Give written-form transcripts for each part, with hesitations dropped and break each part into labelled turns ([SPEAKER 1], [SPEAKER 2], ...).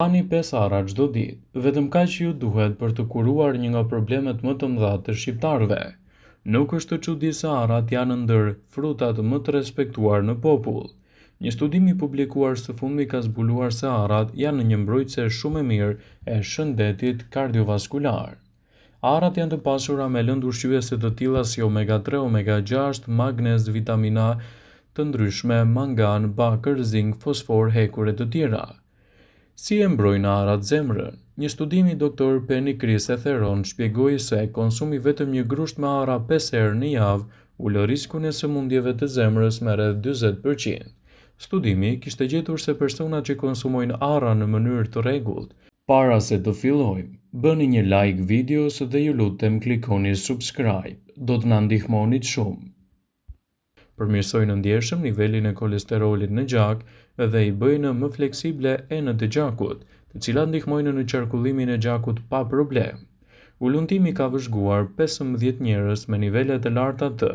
[SPEAKER 1] Hani 5 ara çdo ditë, vetëm kaq ju duhet për të kuruar një nga problemet më të mëdha të shqiptarëve. Nuk është të çudi se arat janë ndër frutat më të respektuar në popull. Një studim i publikuar së fundmi ka zbuluar se arat janë një mbrojtëse shumë e mirë e shëndetit kardiovaskular. Arat janë të pasura me lëndë ushqyese të tilla si omega 3, omega 6, magnez, vitamina të ndryshme, mangan, bakër, zink, fosfor, hekur e të tjera. Si e mbrojnë arat zemrën? Një studim i Dr. Penny Chris e Theron shpjegoi se konsumi vetëm një grusht me ara 5 herë në javë ulë riskun e sëmundjeve të zemrës me rreth 40%. Studimi kishte gjetur se personat që konsumojnë ara në mënyrë të rregullt, para se të fillojmë, bëni një like videos dhe ju lutem klikoni subscribe. Do të na ndihmonit shumë. Përmirësojnë ndjeshëm nivelin e kolesterolit në gjak dhe i bëjnë më fleksible enët e gjakut, të cilat ndihmojnë në qarkullimin e gjakut pa problem. Ulëntimi ka vëzhguar 15 njerëz me nivele të larta të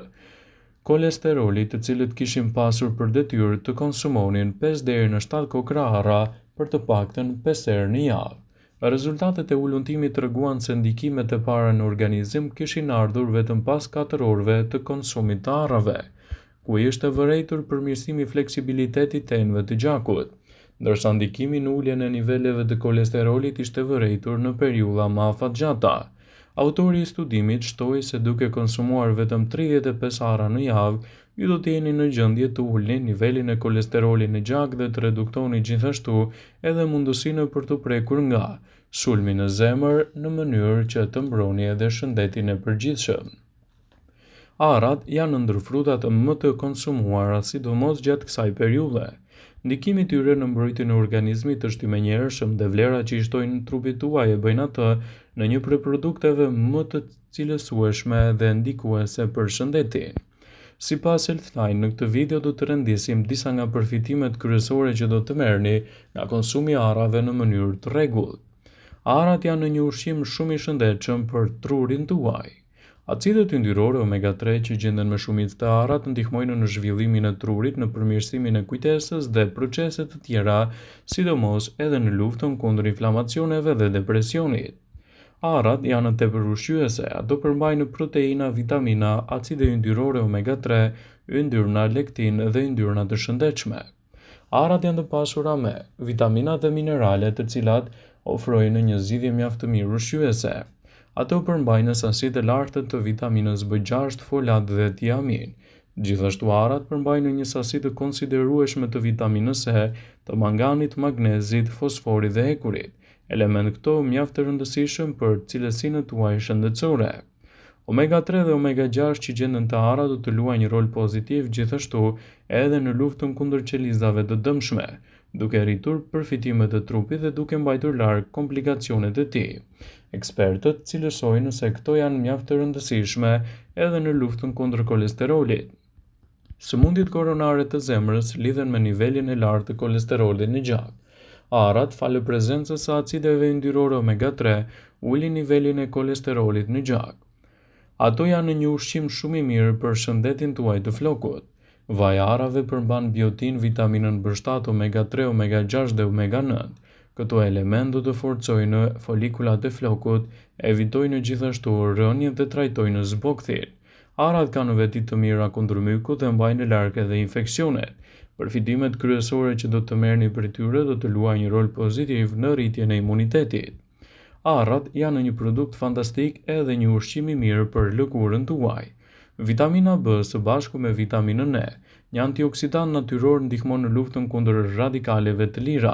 [SPEAKER 1] kolesterolit, të cilët kishin pasur për detyrë të konsumonin 5 deri në 7 kokra ara për të paktën 5 herë në javë. Rezultatet e ulëntimit treguan se ndikimet e para në organizëm kishin ardhur vetëm pas 4 orëve të konsumit të arrave, ku ishte vërejtur përmirësimi i fleksibilitetit të enëve të gjakut, ndërsa ndikimi në uljen e niveleve të kolesterolit ishte vërejtur në periudha më afatgjata. Autori i studimit shtoi se duke konsumuar vetëm 35 ara në javë, ju do të jeni në gjendje të ulni nivelin e kolesterolit në gjak dhe të reduktoni gjithashtu edhe mundësinë për të prekur nga sulmi në zemër në mënyrë që të mbroni edhe shëndetin e përgjithshëm. Arat janë ndër frutat më të konsumuara, sidomos gjatë kësaj periudhe. Ndikimi i tyre në mbrojtjen e organizmit është i menjëhershëm dhe vlerat që i shtojnë trupit tuaj e bëjnë atë në një prej produkteve më të cilësueshme dhe ndikuese për shëndetin. Sipas Healthline, në këtë video do të rendisim disa nga përfitimet kryesore që do të merrni nga konsumi i arrave në mënyrë të rregullt. Arat janë një ushqim shumë i shëndetshëm për trurin tuaj. Acidet yndyrore omega 3 që gjenden me shumicë të arat ndihmojnë në zhvillimin e trurit, në përmirësimin e kujtesës dhe procese të tjera, sidomos edhe në luftën kundër inflamacioneve dhe depresionit. Arat janë tepër ushqyese, ato përmbajnë proteina, vitamina, acide yndyrore omega 3, yndyrna, lektin dhe yndyrna të shëndetshme. Arat janë të pasura me vitamina dhe minerale, të cilat ofrojnë një zgjidhje mjaft të mirë ushqyese. Ato përmbajnë sasitë e larta të vitaminës B6, folat dhe tiamin. Gjithashtu arat përmbajnë një sasi të konsiderueshme të vitaminës C, të manganit, magnezit, fosforit dhe hekurit, element këto mjaft të rëndësishëm për cilësinë tuaj shëndetësore. Omega 3 dhe omega 6 që gjenden te arat do të luajnë një rol pozitiv gjithashtu edhe në luftën kundër qelizave të dëmshme, duke rritur përfitimet e trupit dhe duke mbajtur larg komplikacionet e tij. Ekspertët cilësojnë se këto janë mjaft të rëndësishme edhe në luftën kundër kolesterolit. Sëmundjet koronare të zemrës lidhen me nivelin e lartë të kolesterolit në gjak. Arat, falë prezencës së acideve yndyrore omega 3, ulin nivelin e kolesterolit në gjak. Ato janë një ushqim shumë i mirë për shëndetin tuaj të flokut. Vaji i arave përmban biotin, vitaminën B7, omega 3, omega 6 dhe omega 9. Këto elementë do të forcojnë folikulat e flokut, evitojnë gjithashtu rënien dhe trajtojnë zbogthin. Arat kanë veti të mira kundër mykut dhe mbajnë larg edhe infeksionet. Përfitimet kryesore që do të merrni prej tyre do të luajnë një rol pozitiv në rritjen e imunitetit. Arrat janë një produkt fantastik edhe një ushqim i mirë për lëkurën tuaj. Vitamina B së bashku me vitaminën E, një antioksidant natyror, ndihmon në luftën kundër radikaleve të lira,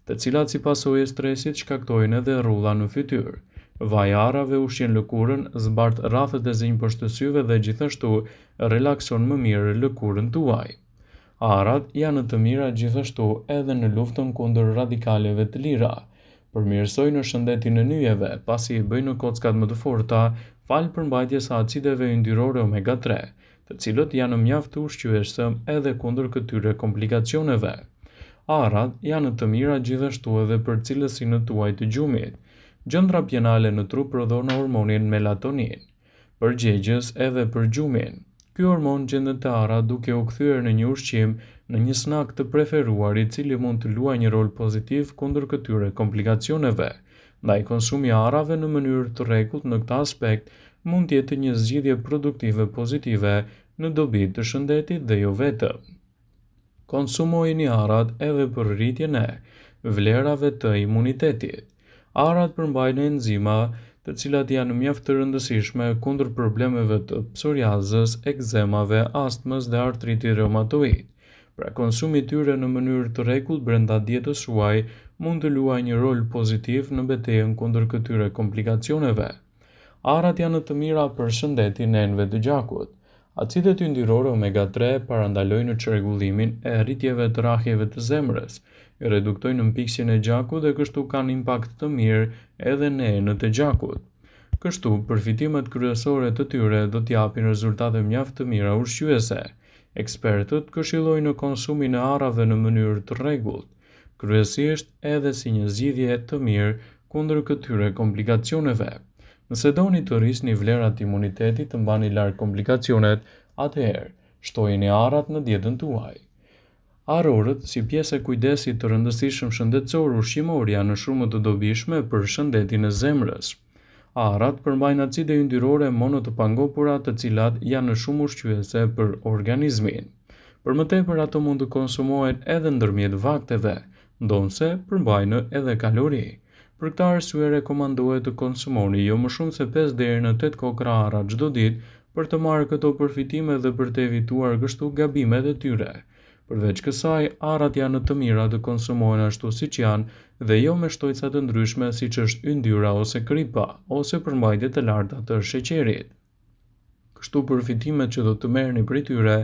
[SPEAKER 1] të cilat si pasojë e stresit shkaktojnë edhe rrulla në fytyrë. Vaji i arrave ushqen lëkurën, zbart rrafët e zinj poshtë syve dhe gjithashtu relakson më mirë lëkurën tuaj. Arrat janë të mira gjithashtu edhe në luftën kundër radikaleve të lira. Përmirësojnë shëndetin e nyjeve, pasi i bëjnë kockat më të forta, falë përmbajtjes së acideve yndyrore omega 3, të cilët janë mjaft të ushqyeshëm edhe kundër këtyre komplikacioneve. Arrat janë të mira gjithashtu edhe për cilësinë tuaj të gjumit. Gjëndra pjenale në trup prodhon hormonin melatonin, përgjegjës edhe për gjumin. Ky hormon gjendet te arrat duke u kthyer në një ushqim në një snak të preferuar i cili mund të luajë një rol pozitiv kundër këtyre komplikacioneve. Ndaj konsumi i arrave në mënyrë të rregullt në këtë aspekt mund të jetë një zgjidhje produktive pozitive në dobi të shëndetit dhe jo vetëm. Konsumojeni arrat edhe për rritjen e vlerave të imunitetit. Arrat përmbajnë enzima të cilat janë mjaft të rëndësishme kundër problemeve të psoriazës, ekzemave, astmës dhe artritit reumatoid. Pra konsumi i tyre në mënyrë të rregullt brenda dietës suaj mund të luajë një rol pozitiv në betejën kundër këtyre komplikacioneve. Arrat janë të mira për shëndetin e enëve të gjakut. Acidet yndyrore omega-3 parandalojnë çrregullimin e rritjeve të rrahjeve të zemrës, reduktojnë mpiksin e gjakut dhe kështu kanë impakt të mirë edhe në enët e gjakut. Kështu, përfitimet kryesore të tyre do t'japin rezultate mjaft të mira ushqyese. Ekspertët këshillojnë konsumin e arrave në mënyrë të rregullt, kryesisht edhe si një zgjidhje të mirë kundër këtyre komplikacioneve. Nëse doni të rrisni vlerat e imunitetit të mbani larg komplikacionet, atëherë shtojeni arrat në dietën tuaj. Arrorët, si pjesë e kujdesit të rëndësishëm shëndetësor ushqimor, janë shumë të dobishme për shëndetin e zemrës. Arrat përmbajnë acide yndyrore mono të pangopura, të cilat janë shumë ushqyese për organizmin. Për më tepër ato mund të konsumohen edhe ndërmjet vakteve, ndonse përmbajnë edhe kalori. Për këtë arsye rekomandohet të konsumoni jo më shumë se 5 deri në 8 kokra arra çdo ditë për të marrë këto përfitime dhe për të evituar kështu gabimet e tyre. Përveç kësaj, arrat janë të mira të konsumohen ashtu siç janë dhe jo me shtojca të ndryshme siç është yndyra ose kripa ose përmbajtje të larta të sheqerit. Kështu përfitimet që do të merrni prej tyre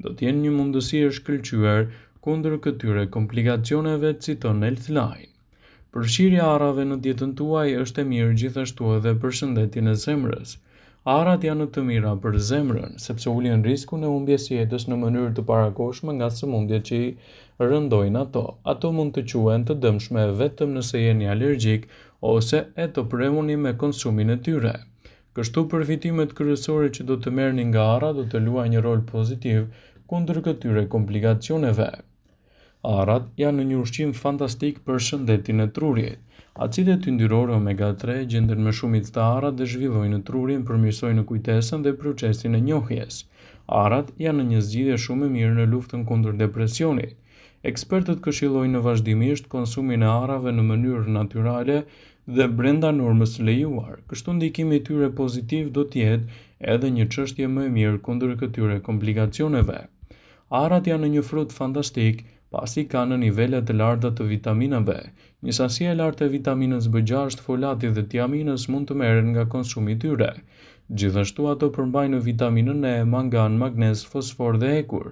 [SPEAKER 1] do të jenë një mundësi e shkëlqyer kundër këtyre komplikacioneve, citon Healthline. Përfshirja e arrave në dietën tuaj është e mirë gjithashtu edhe për shëndetin e zemrës. Arrat janë të mira për zemrën, sepse ulin riskun e humbjes së jetës në mënyrë të parakohshme nga sëmundjet që i rëndojnë ato. Ato mund të quhen të dëmshme vetëm nëse jeni alergjik ose e të premuni me konsumin e tyre. Kështu përfitimet kryesore që do të merrni nga arra do të luajnë një rol pozitiv kundër këtyre komplikacioneve. Arrat janë një ushqim fantastik për shëndetin e trurit. Acidet yndyrore omega-3 gjenden me shumicë të arrat dhe zhvillojnë trurin, përmirësojnë kujtesën dhe procesin e njohjes. Arrat janë një zgjidhje shumë e mirë në luftën kundër depresionit. Ekspertët këshillojnë vazhdimisht konsumin e arrave në mënyrë natyrale dhe brenda normës së lejuar. Kështu ndikimi i tyre pozitiv do të jetë edhe një çështje më e mirë kundër këtyre komplikacioneve. Arrat janë një frut fantastik, pasi kanë nivele të larta të vitaminave. Një sasi e lartë e vitaminës B6, folatit dhe tiaminës mund të merren nga konsumi i tyre. Gjithashtu ato përmbajnë vitaminën E, mangan, magnez, fosfor dhe ekur,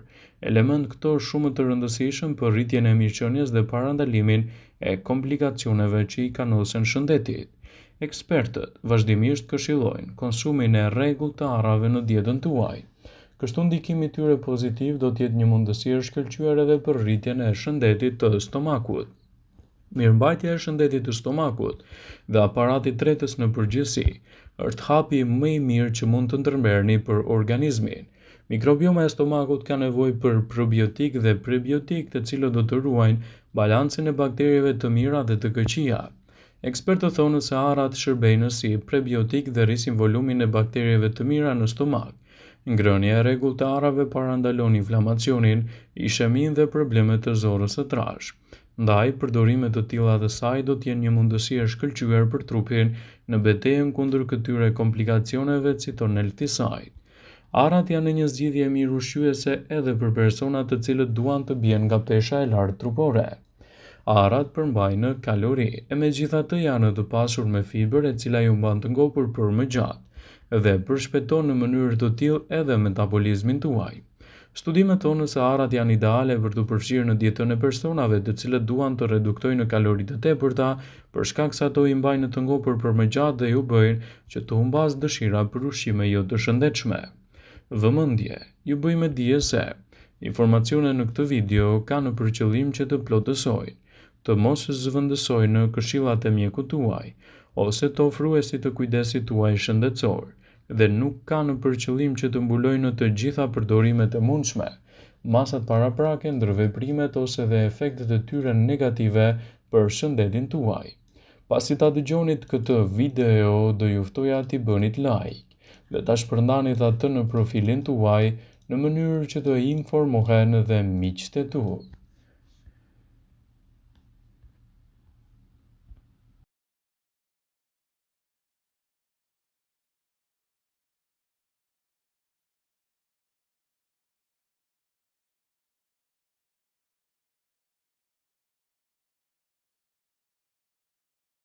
[SPEAKER 1] element këto shumë të rëndësishëm për rritjen e mirëqenies dhe parandalimin e komplikacioneve që i kanosen shëndetit. Ekspertët vazhdimisht këshillojnë konsumin e rregullt të arrave në dietën tuaj. Kështu ndikimi i tyre pozitiv do të jetë një mundësi e shkëlqyer edhe për rritjen e shëndetit të stomakut. Mirëmbajtja e shëndetit të stomakut dhe aparatit tretës në përgjithësi është hapi më i mirë që mund të ndërmerrni për organizmin. Mikrobioma e stomakut ka nevojë për probiotik dhe prebiotik, të cilët do të ruajnë balancin e bakterieve të mira dhe të këqija. Ekspertët thonë se arrat shërbejnë si prebiotik dhe rrisin volumin e bakterieve të mira në stomak. Ngrënia e rregullt të arrave parandalon inflamacionin, ishemin dhe problemet të zorrës së trashë. Ndaj, përdorimet të tilla të saj do të jenë një mundësi e shkëlqyer për trupin në betejën kundër këtyre komplikacioneve, citon Healthline. Arrat janë një zgjidhje e mirë ushqyese edhe për personat të cilët duan të bien nga pesha e lartë trupore. Arrat përmbajnë kalori, e megjithatë janë të pasur me fibër e cila ju mban të ngopur për më gjatë dhe përshpejton në mënyrë të tillë edhe metabolizmin tuaj. Studimet thonë se arrat janë ideale për të përfshirë në dietën e personave të cilët duan të reduktojnë kaloritë të tepërta, për shkak se ato i mbajnë të ngopur për më gjatë dhe ju bëjnë që të humbas dëshira për ushqime jo të shëndetshme. Vëmendje, ju bëj me dije se informacionet në këtë video kanë për qëllim që të plotësojnë, të mos zëvendësojnë këshillat e mjekut tuaj ose të ofruesit të kujdesit tuaj shëndetësor, dhe nuk kanë për qëllim që të mbulojnë të gjitha përdorimet e mundshme. masat paraprake, ndërveprimet ose dhe efektet e tyre negative për shëndetin tuaj. Pasi ta dëgjonit këtë video, do ju ftoja t'i bënit like dhe ta shpërndanit atë në profilin tuaj në mënyrë që të informohen edhe miqtë e tu.